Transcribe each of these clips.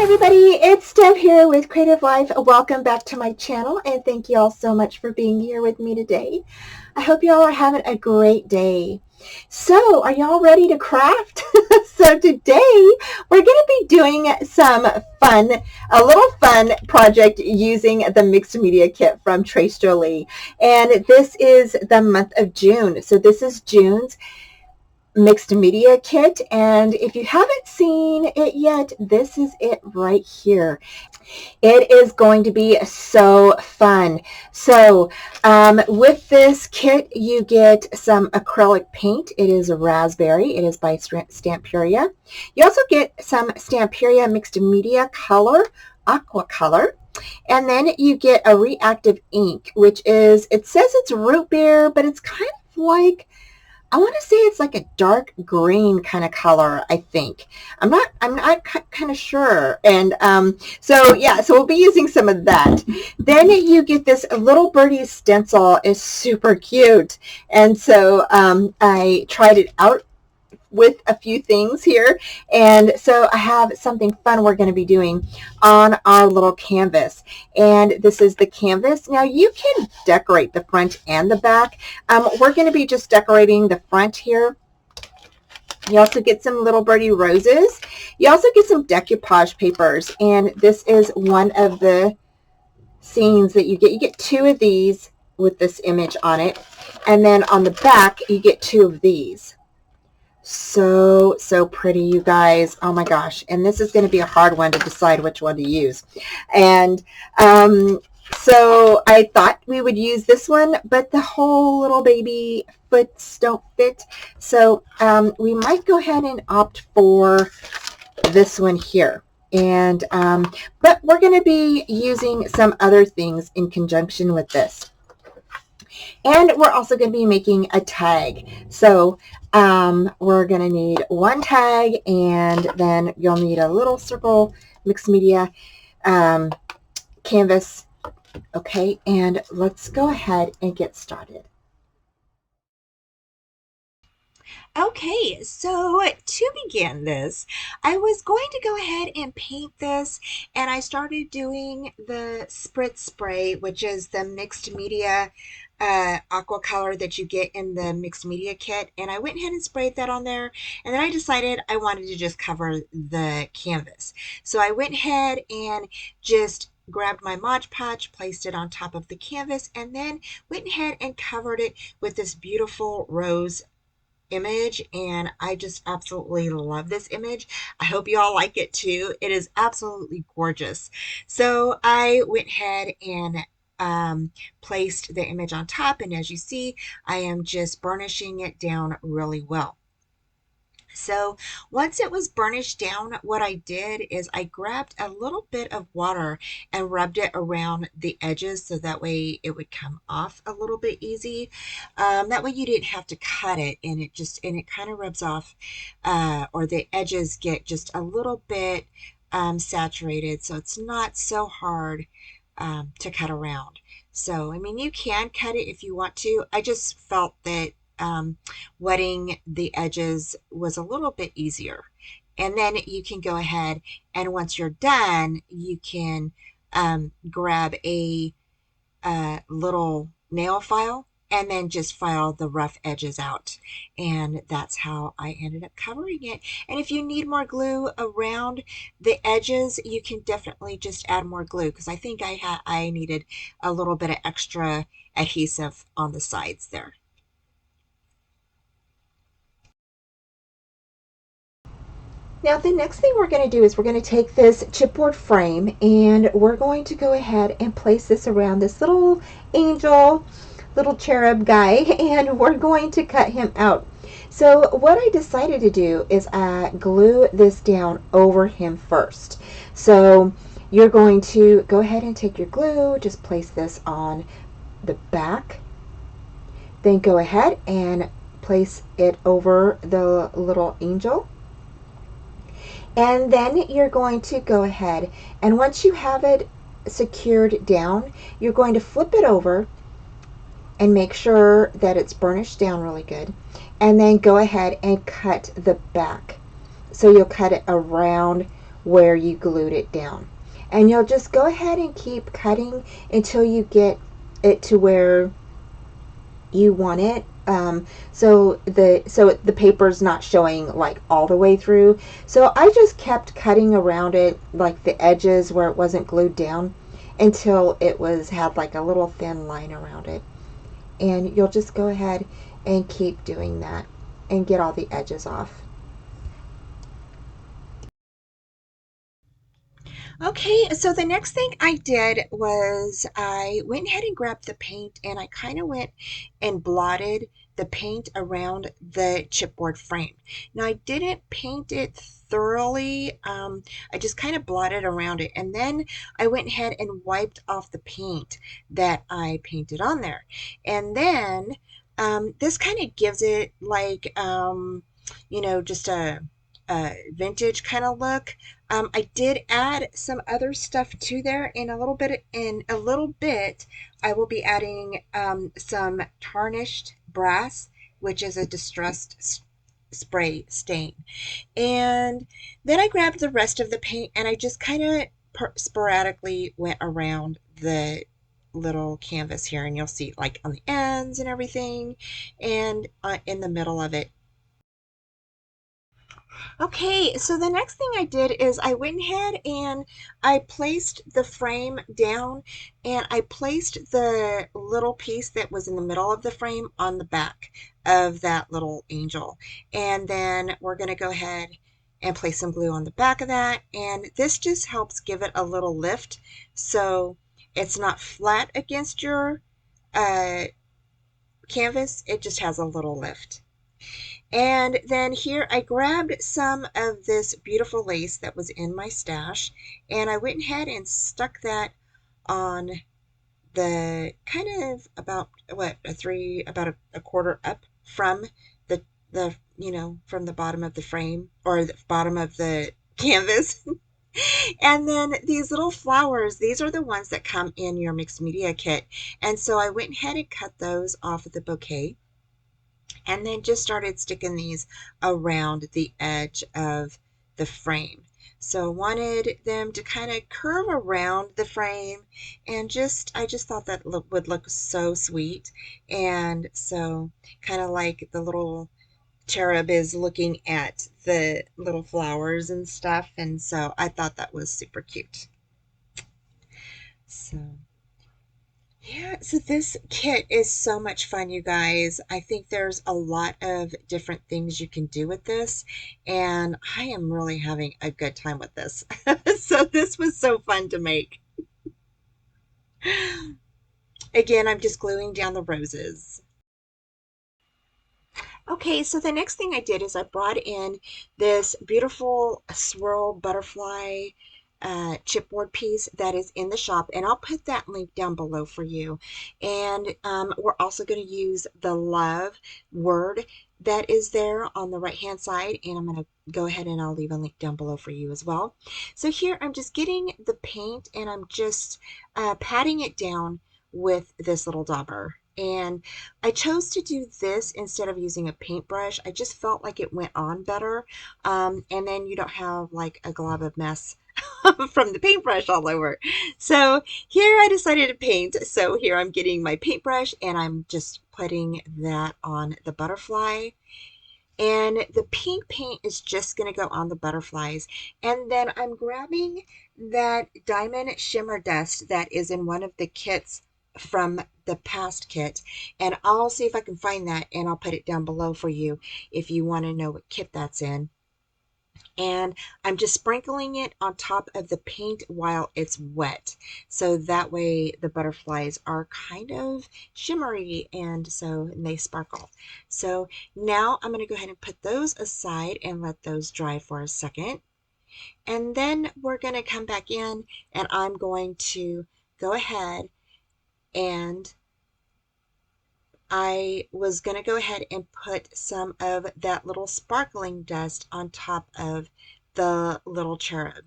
everybody, it's Deb here with Creative Life. Welcome back to my channel and thank you all so much for being here with me today. I hope you all are having a great day. So are y'all ready to craft? So today we're going to be doing a little fun project using the mixed media kit from Jolie. And this is the month of June. So this is June's mixed media kit, and if you haven't seen it yet, this is it right here. It is going to be so fun. So with this kit you get some acrylic paint. It is a raspberry. It is by Stamperia. You also get some Stamperia mixed media color, aqua color. And then you get a reactive ink, which is, it says it's root beer, but it's kind of like, I want to say it's like a dark green kind of color, I think. I'm not kind of sure. And so we'll be using some of that. Then you get this little birdie stencil. Is super cute. And so I tried it out with a few things here, and so I have something fun we're going to be doing on our little canvas, and this is the canvas. Now you can decorate the front and the back. We're going to be just decorating the front here. You also get some little birdie roses. You also get some decoupage papers, and this is one of the scenes that you get. You get two of these with this image on it, and then on the back you get two of these. So pretty, you guys. Oh my gosh. And this is going to be a hard one to decide which one to use. And so I thought we would use this one, but the whole little baby foots don't fit. So we might go ahead and opt for this one here. And but we're going to be using some other things in conjunction with this. And we're also going to be making a tag. So we're going to need one tag, and then you'll need a little circle mixed media canvas. Okay, and let's go ahead and get started. Okay, so to begin this, I was going to go ahead and paint this, and I started doing the Spritz spray, which is the mixed media aqua color that you get in the mixed media kit, and I went ahead and sprayed that on there, and then I decided I wanted to just cover the canvas. So I went ahead and just grabbed my Mod Podge, placed it on top of the canvas, and then went ahead and covered it with this beautiful rose image, and I just absolutely love this image. I hope you all like it too. It is absolutely gorgeous. So I went ahead and placed the image on top, and as you see, I am just burnishing it down really well. So once it was burnished down, what I did is I grabbed a little bit of water and rubbed it around the edges so that way it would come off a little bit easy. That way you didn't have to cut it, and it kind of rubs off, or the edges get just a little bit saturated, so it's not so hard to cut around. So I mean, you can cut it if you want to. I just felt that wetting the edges was a little bit easier. And then you can go ahead, and once you're done, you can grab a little nail file and then just file the rough edges out. And that's how I ended up covering it. And if you need more glue around the edges, you can definitely just add more glue, because I think I needed a little bit of extra adhesive on the sides there. Now the next thing we're going to do is we're going to take this chipboard frame, and we're going to go ahead and place this around this little angel, little cherub guy, and we're going to cut him out. So what I decided to do is glue this down over him first. So you're going to go ahead and take your glue, just place this on the back, then go ahead and place it over the little angel. And then you're going to go ahead, and once you have it secured down, you're going to flip it over and make sure that it's burnished down really good, and then go ahead and cut the back. So you'll cut it around where you glued it down. And you'll just go ahead and keep cutting until you get it to where you want it. So the paper's not showing like all the way through. So I just kept cutting around it, like the edges where it wasn't glued down, until it was had like a little thin line around it. And you'll just go ahead and keep doing that and get all the edges off. Okay, so the next thing I did was I went ahead and grabbed the paint and I kind of went and blotted the paint around the chipboard frame. Now I didn't paint it thoroughly. I just kind of blotted around it, and then I went ahead and wiped off the paint that I painted on there. And then this kind of gives it like just a vintage kind of look. I did add some other stuff to there in a little bit. I will be adding some tarnished brass, which is a distressed spray stain. And then I grabbed the rest of the paint and I just kind of sporadically went around the little canvas here, and you'll see like on the ends and everything, and in the middle of it. Okay, so the next thing I did is I went ahead and I placed the frame down, and I placed the little piece that was in the middle of the frame on the back of that little angel. And then we're going to go ahead and place some glue on the back of that. And this just helps give it a little lift so it's not flat against your uh, canvas. It just has a little lift. And then here I grabbed some of this beautiful lace that was in my stash, and I went ahead and stuck that on the kind of about what about a quarter up from from the bottom of the frame, or the bottom of the canvas. And then these little flowers, these are the ones that come in your mixed media kit. And so I went ahead and cut those off of the bouquet, and then just started sticking these around the edge of the frame. So I wanted them to kind of curve around the frame, and I just thought that would look so sweet. And so kind of like the little cherub is looking at the little flowers and stuff, and so I thought that was super cute. So yeah, so this kit is so much fun, you guys. I think there's a lot of different things you can do with this, and I am really having a good time with this. So this was so fun to make. Again, I'm just gluing down the roses. Okay, so the next thing I did is I brought in this beautiful swirl butterfly chipboard piece that is in the shop, and I'll put that link down below for you. And we're also going to use the love word that is there on the right hand side, and I'm going to go ahead and I'll leave a link down below for you as well. So here I'm just getting the paint and I'm just patting it down with this little dauber. And I chose to do this instead of using a paintbrush. I just felt like it went on better. And then you don't have like a glob of mess from the paintbrush all over. So here I decided to paint. So here I'm getting my paintbrush and I'm just putting that on the butterfly. And the pink paint is just going to go on the butterflies. And then I'm grabbing that diamond shimmer dust that is in one of the kits from the past kit, and I'll see if I can find that, and I'll put it down below for you if you want to know what kit that's in. And I'm just sprinkling it on top of the paint while it's wet, so that way the butterflies are kind of shimmery and they sparkle. So now I'm going to go ahead and put those aside and let those dry for a second, and then we're going to come back in and I'm going to go ahead and I was going to go ahead and put some of that little sparkling dust on top of the little cherub.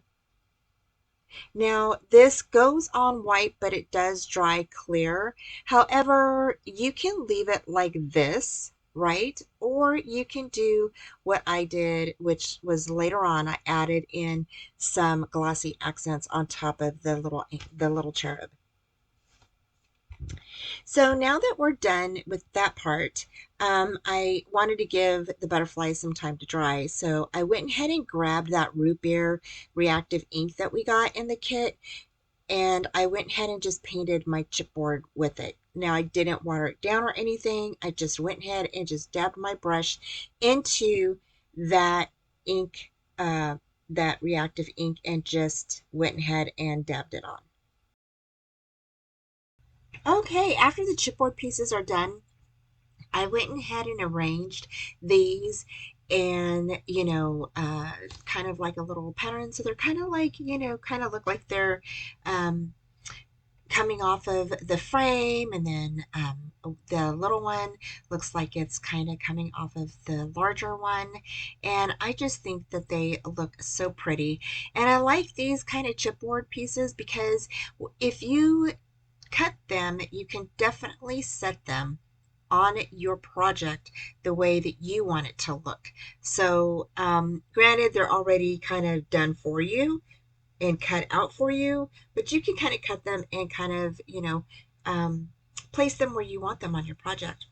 Now, this goes on white, but it does dry clear. However, you can leave it like this right? Or you can do what I did, which was later on, I added in some glossy accents on top of the little cherub. So now that we're done with that part, I wanted to give the butterflies some time to dry. So I went ahead and grabbed that root beer reactive ink that we got in the kit, and I went ahead and just painted my chipboard with it. Now I didn't water it down or anything. I just went ahead and just dabbed my brush into that ink, that reactive ink, and just went ahead and dabbed it on. Okay, after the chipboard pieces are done, I went ahead and arranged these and, kind of like a little pattern. So they're kind of like, kind of look like they're um, coming off of the frame, and then the little one looks like it's kind of coming off of the larger one. And I just think that they look so pretty. And I like these kind of chipboard pieces because if you cut them, you can definitely set them on your project the way that you want it to look. So, granted, they're already kind of done for you and cut out for you, but you can kind of cut them and kind of, place them where you want them on your project.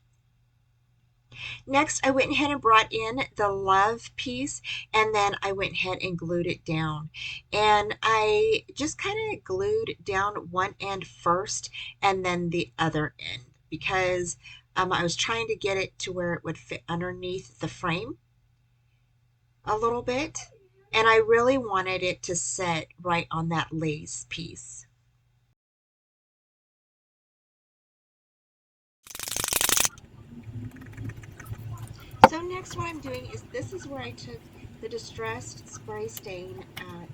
Next, I went ahead and brought in the love piece, and then I went ahead and glued it down. And I just kind of glued down one end first and then the other end because I was trying to get it to where it would fit underneath the frame a little bit. And I really wanted it to set right on that lace piece. So next what I'm doing is this is where I took the distressed spray stain,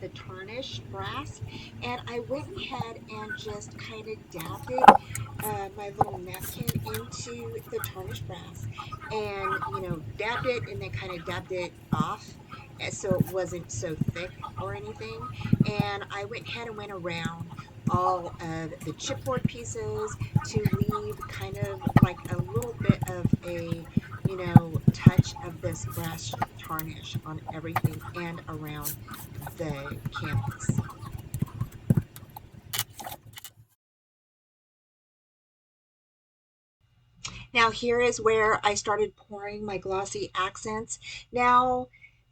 the tarnish brass, and I went ahead and just kind of dabbed it, my little napkin into the tarnish brass, and dabbed it and then kind of dabbed it off so it wasn't so thick or anything. And I went ahead and went around all of the chipboard pieces to leave kind of like a little bit of a touch of this brass tarnish on everything and around the canvas. Now here is where I started pouring my glossy accents. Now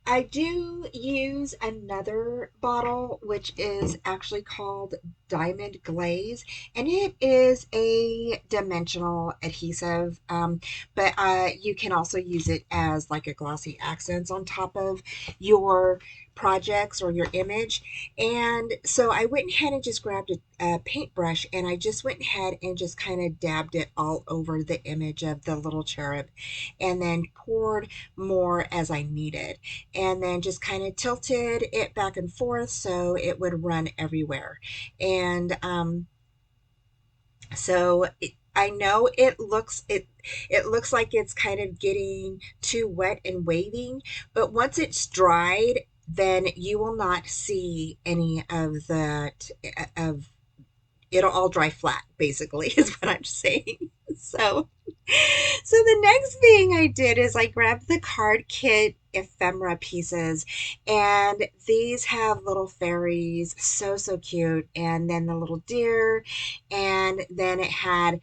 I do use another bottle, which is actually called Diamond Glaze, and it is a dimensional adhesive, but you can also use it as like a glossy accents on top of your projects or your image. And so I went ahead and just grabbed a paintbrush, and I just went ahead and just kind of dabbed it all over the image of the little cherub, and then poured more as I needed, and then just kind of tilted it back and forth so it would run everywhere. And so I know it looks like it's kind of getting too wet and waving, but once it's dried, then you will not see any of that of it'll all dry flat, basically, is what I'm saying. So, so the next thing I did is I grabbed the card kit ephemera pieces, and these have little fairies, so so cute, and then the little deer, and then it had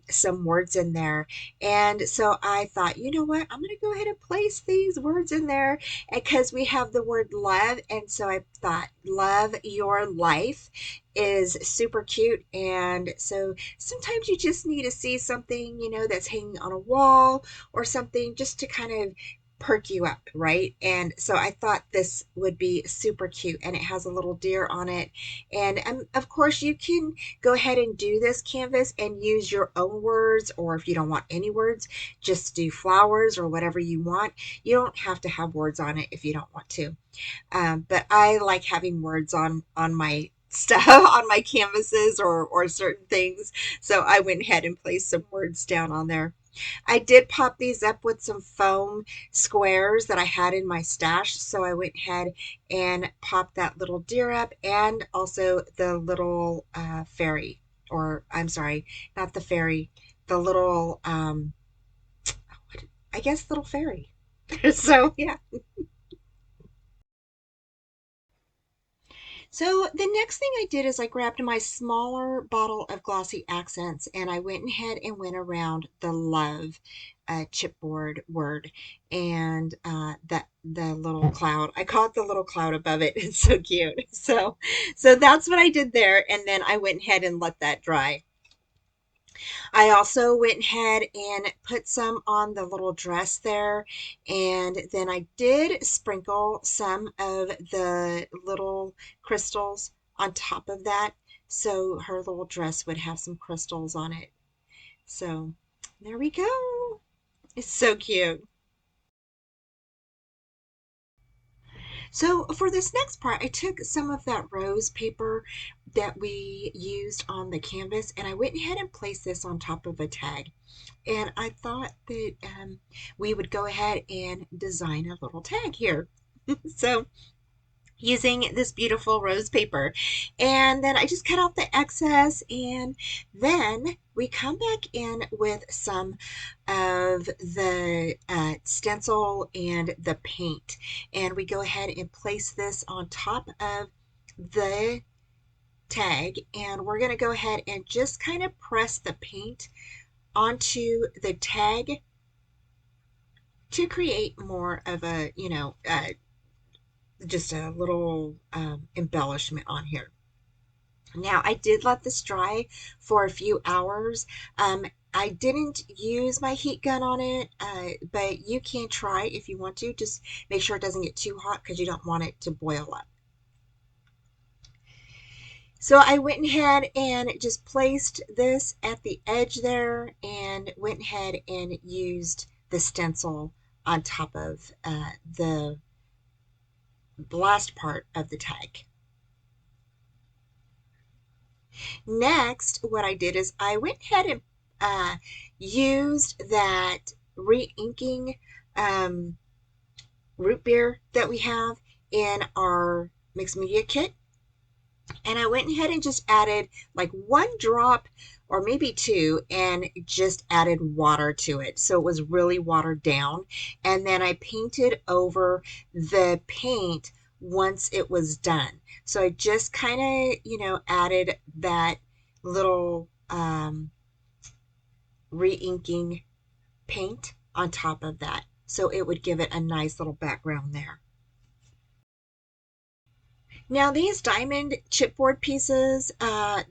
some words in there. And so I thought, you know what, I'm going to go ahead and place these words in there because we have the word love. And so I thought, love your life is super cute. And so sometimes you just need to see something, that's hanging on a wall or something just to kind of perk you up, right? And so I thought this would be super cute, and it has a little deer on it. And of course, you can go ahead and do this canvas and use your own words, or if you don't want any words, just do flowers or whatever you want. You don't have to have words on it if you don't want to. But I like having words on my stuff on my canvases or certain things. So I went ahead and placed some words down on there. I did pop these up with some foam squares that I had in my stash. So I went ahead and popped that little deer up, and also the little fairy, or I'm sorry, not the fairy, the little, I guess, little fairy. So, yeah. So the next thing I did is I grabbed my smaller bottle of glossy accents and I went ahead and went around the love chipboard word and the little cloud. I call it the little cloud above it. It's so cute. So that's what I did there, and then I went ahead and let that dry. I also went ahead and put some on the little dress there, and then I did sprinkle some of the little crystals on top of that, so her little dress would have some crystals on it. So there we go. It's so cute. So for this next part, I took some of that rose paper that we used on the canvas and I went ahead and placed this on top of a tag. And I thought that we would go ahead and design a little tag here. So using this beautiful rose paper. And then I just cut off the excess and then we come back in with some of the stencil and the paint. And we go ahead and place this on top of the tag. And we're going to go ahead and just kind of press the paint onto the tag to create more of a, just a little embellishment on here. Now, I did let this dry for a few hours. I didn't use my heat gun on it, but you can try if you want to. Just make sure it doesn't get too hot because you don't want it to boil up. So I went ahead and just placed this at the edge there and went ahead and used the stencil on top of the last part of the tag. Next, what I did is I went ahead and used that re-inking um, root beer that we have in our mixed media kit. And I went ahead and just added like one drop or maybe two and just added water to it. So it was really watered down. And then I painted over the paint once it was done. So I just kind of, added that little re-inking paint on top of that. So it would give it a nice little background there. Now these diamond chipboard pieces,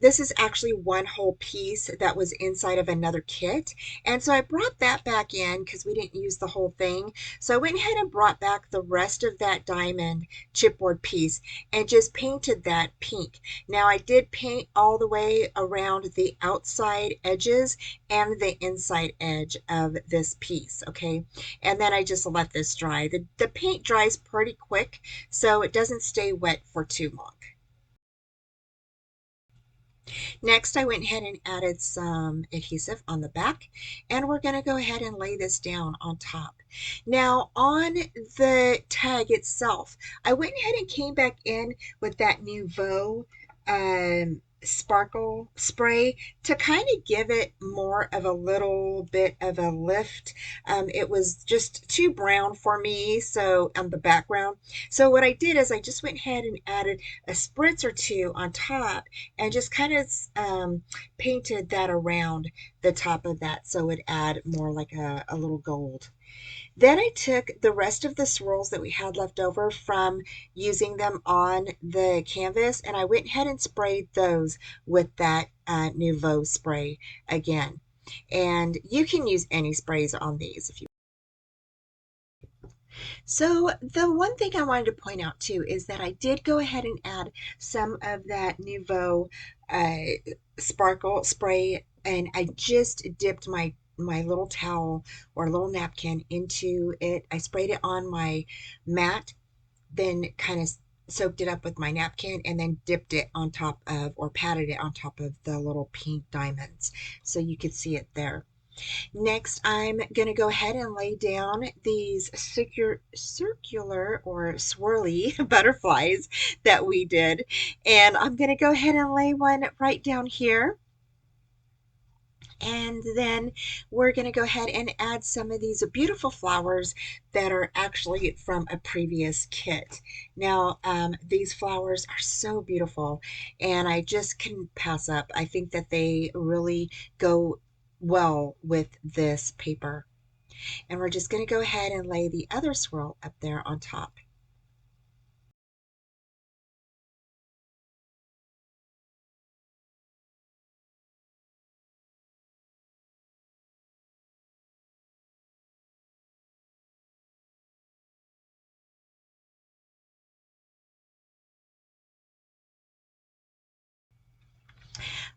this is actually one whole piece that was inside of another kit. And so I brought that back in because we didn't use the whole thing. So I went ahead and brought back the rest of that diamond chipboard piece and just painted that pink. Now I did paint all the way around the outside edges and the inside edge of this piece, okay? And then I just let this dry. The paint dries pretty quick, so it doesn't stay wet for too long. Next, I went ahead and added some adhesive on the back, and we're going to go ahead and lay this down on top. Now, on the tag itself, I went ahead and came back in with that Nouveau sparkle spray to kind of give it more of a little bit of a lift. It was just too brown for me, so on the background. So what I did is I just went ahead and added a spritz or two on top and just kind of painted that around the top of that so it add more like a little gold. Then I took the rest of the swirls that we had left over from using them on the canvas and I went ahead and sprayed those with that Nouveau spray again. And you can use any sprays on these if you. So the one thing I wanted to point out too is that I did go ahead and add some of that Nouveau uh, sparkle spray, and I just dipped my little towel or little napkin into it. I sprayed it on my mat, then kind of soaked it up with my napkin and then dipped it on top of or patted it on top of the little pink diamonds so you could see it there. Next, I'm going to go ahead and lay down these circular or swirly butterflies that we did. And I'm going to go ahead and lay one right down here. And then we're going to go ahead and add some of these beautiful flowers that are actually from a previous kit. Now, these flowers are so beautiful, and I just couldn't pass up. I think that they really go well with this paper. And we're just going to go ahead and lay the other swirl up there on top.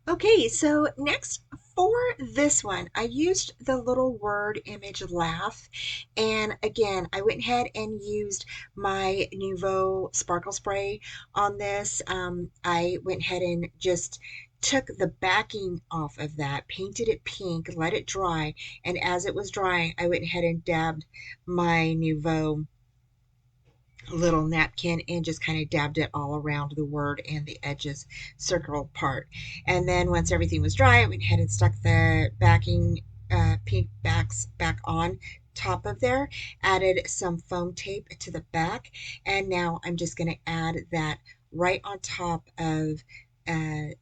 Okay, so next for this one, I used the little word image laugh. And again, I went ahead and used my Nouveau Sparkle Spray on this. I went ahead and just took the backing off of that, painted it pink, let it dry. And as it was drying, I went ahead and dabbed my Nouveau little napkin and just kind of dabbed it all around the word and the edges circle part. And then once everything was dry, I went ahead and stuck the backing pink backs back on top of there, added some foam tape to the back, and now I'm just going to add that right on top of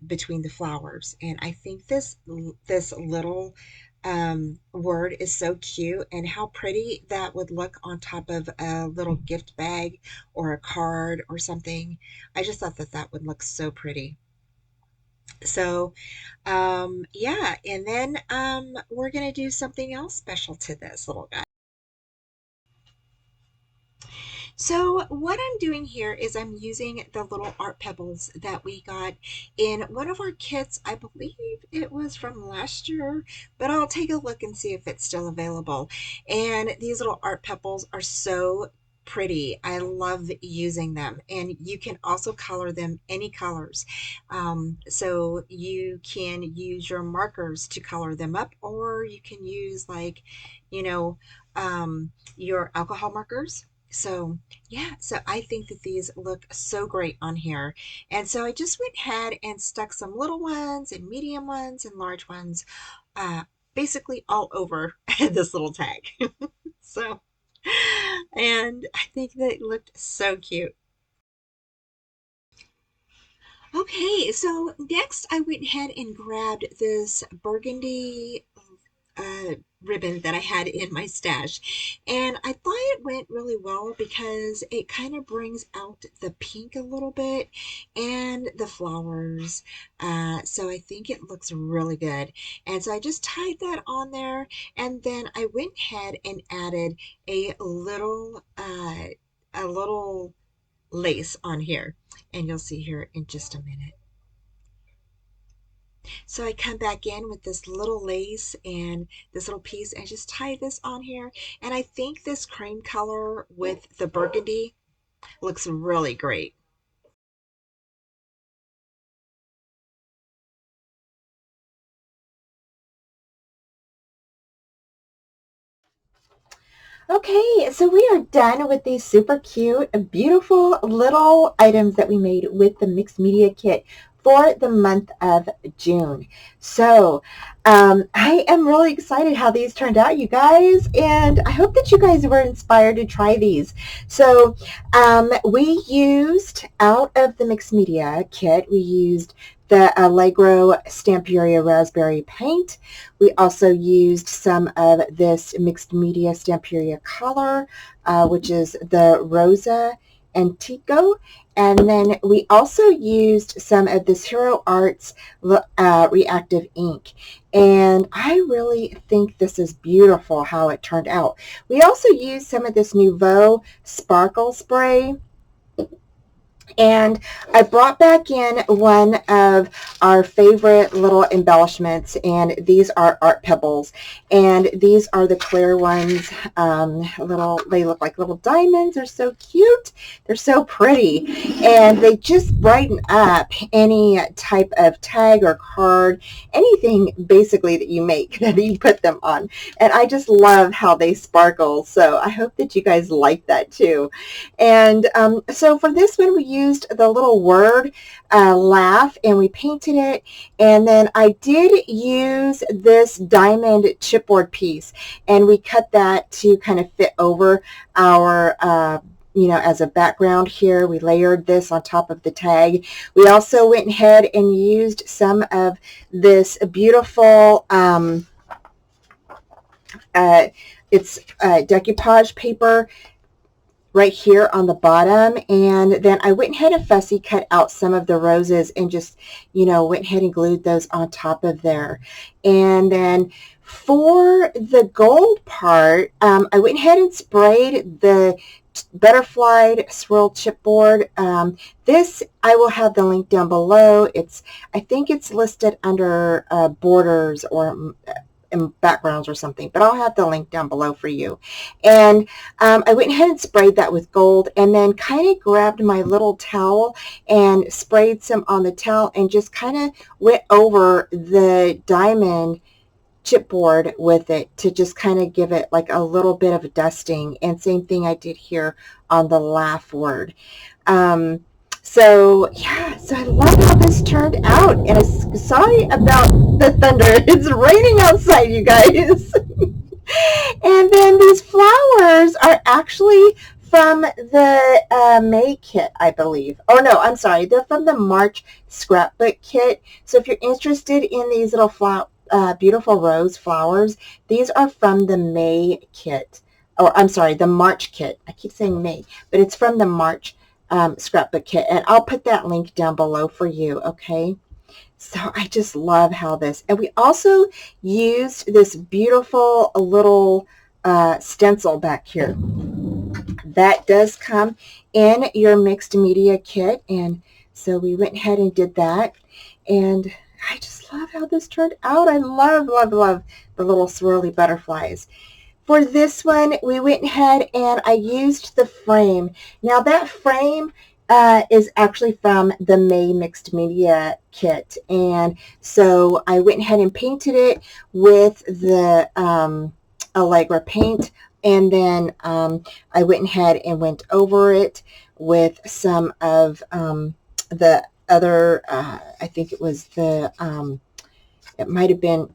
between the flowers. And I think this little word is so cute, and how pretty that would look on top of a little gift bag or a card or something. I just thought that that would look so pretty. So, yeah, and then we're going to do something else special to this little guy. So what I'm doing here is I'm using the little art pebbles that we got in one of our kits. I believe it was from last year, but I'll take a look and see if it's still available. And these little art pebbles are so pretty. I love using them, and you can also color them any colors. So you can use your markers to color them up, or you can use like, you know, your alcohol markers. So yeah, so I think that these look so great on here. And so I just went ahead and stuck some little ones and medium ones and large ones, uh, basically all over this little tag. So, and I think that looked so cute. Okay, so next I went ahead and grabbed this burgundy uh, ribbon that I had in my stash. And I thought it went really well because it kind of brings out the pink a little bit and the flowers. So I think it looks really good. And so I just tied that on there, and then I went ahead and added a little lace on here. And you'll see here in just a minute. So I come back in with this little lace and this little piece and just tie this on here. And I think this cream color with the burgundy looks really great. Okay, so we are done with these super cute, beautiful little items that we made with the mixed media kit for the month of June. So I am really excited how these turned out, you guys, and I hope that you guys were inspired to try these. So we used, out of the mixed media kit, we used the Allegro Stamperia Raspberry Paint. We also used some of this mixed media Stamperia color, which is the Rosa Antico. And then we also used some of this Hero Arts reactive ink. And I really think this is beautiful how it turned out. We also used some of this Nouveau Sparkle Spray, and I brought back in one of our favorite little embellishments, and these are art pebbles. And these are the clear ones. They look like little diamonds. They're so cute. They're so pretty. And they just brighten up any type of tag or card, anything basically that you make that you put them on. And I just love how they sparkle. So I hope that you guys like that too. And so for this one, we used the little word laugh, and we painted it. And then I did use this diamond chipboard piece, and we cut that to kind of fit over our as a background here. We layered this on top of the tag. We also went ahead and used some of this beautiful it's decoupage paper right here on the bottom, and then I went ahead and fussy cut out some of the roses and just went ahead and glued those on top of there. And then for the gold part, I went ahead and sprayed the butterfly swirl chipboard. This I will have the link down below. I think it's listed under borders or backgrounds or something, but I'll have the link down below for you. And I went ahead and sprayed that with gold, and then kind of grabbed my little towel and sprayed some on the towel and just kind of went over the diamond chipboard with it to just kind of give it like a little bit of a dusting. And same thing I did here on the laugh word. So yeah, so I love how this turned out, and I'm sorry about the thunder. It's raining outside, you guys. And then these flowers are actually from the May kit, I believe. Oh no, I'm sorry, they're from the March scrapbook kit. So if you're interested in these little beautiful rose flowers, these are from the May kit. Or I'm sorry, the March kit. I keep saying May, but it's from the March scrapbook kit, and I'll put that link down below for you. Okay, so I just love how this, and we also used this beautiful little stencil back here that does come in your mixed media kit, and so we went ahead and did that. And I just love how this turned out. I love the little swirly butterflies. For this one, we went ahead and I used the frame. Now that frame is actually from the May Mixed Media kit. And so I went ahead and painted it with the Allegra paint. And then I went ahead and went over it with some of the other, I think it was the it might have been,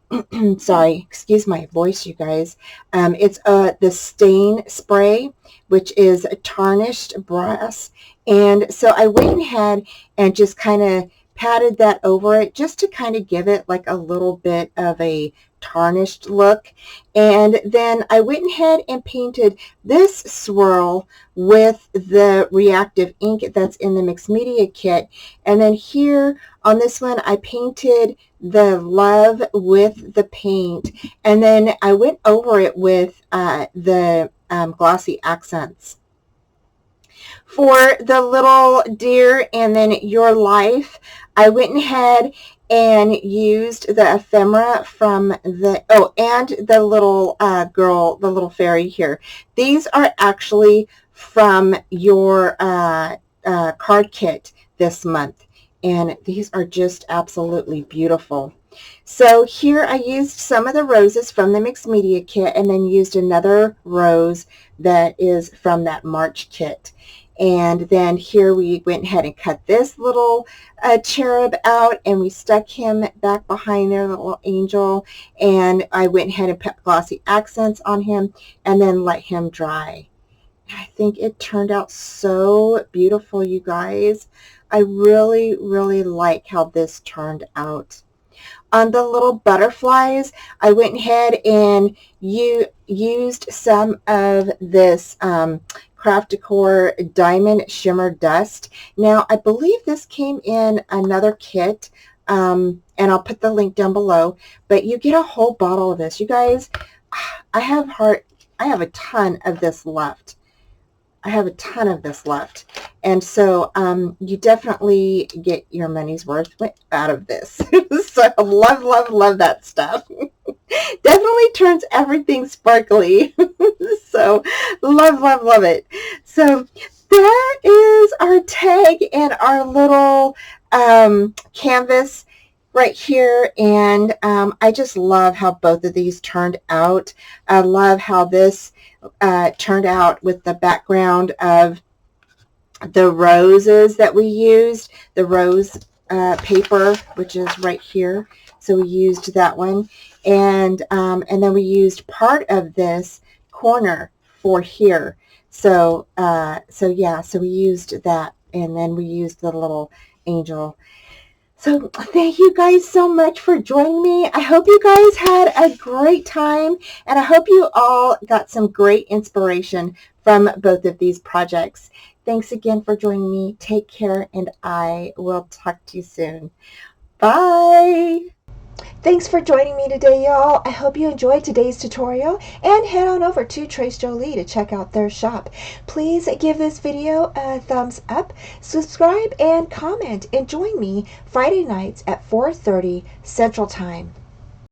sorry, excuse my voice, you guys. It's the stain spray, which is a tarnished brass. And so I went ahead and just kind of patted that over it just to kind of give it like a little bit of a tarnished look. And then I went ahead and painted this swirl with the reactive ink that's in the mixed media kit. And then here on this one, I painted the love with the paint, and then I went over it with the glossy accents. For the little deer and then your life, I went ahead and used the ephemera from the, and the little girl, the little fairy here. These are actually from your card kit this month, and these are just absolutely beautiful. So here I used some of the roses from the mixed media kit, and then used another rose that is from that March kit. And then here we went ahead and cut this little cherub out, and we stuck him back behind there, the little angel. And I went ahead and put glossy accents on him and then let him dry. I think it turned out so beautiful, you guys. I really, really like how this turned out. On the little butterflies, I went ahead and used some of this Craft Decor Diamond Shimmer Dust. Now, I believe this came in another kit, and I'll put the link down below, but you get a whole bottle of this. You guys, I have a ton of this left. And so you definitely get your money's worth out of this. So love that stuff. Definitely turns everything sparkly. So love it. So that is our tag and our little canvas right here. And I just love how both of these turned out. I love how this turned out with the background of the roses that we used, the rose paper, which is right here. So we used that one, and then we used part of this corner for here. So yeah, so we used that, and then we used the little angel. So thank you guys so much for joining me. I hope you guys had a great time, and I hope you all got some great inspiration from both of these projects. Thanks again for joining me. Take care, and I will talk to you soon. Bye. Thanks for joining me today, y'all. I hope you enjoyed today's tutorial, and head on over to Trace Jolie to check out their shop. Please give this video a thumbs up, subscribe, and comment, and join me Friday nights at 4:30 Central Time.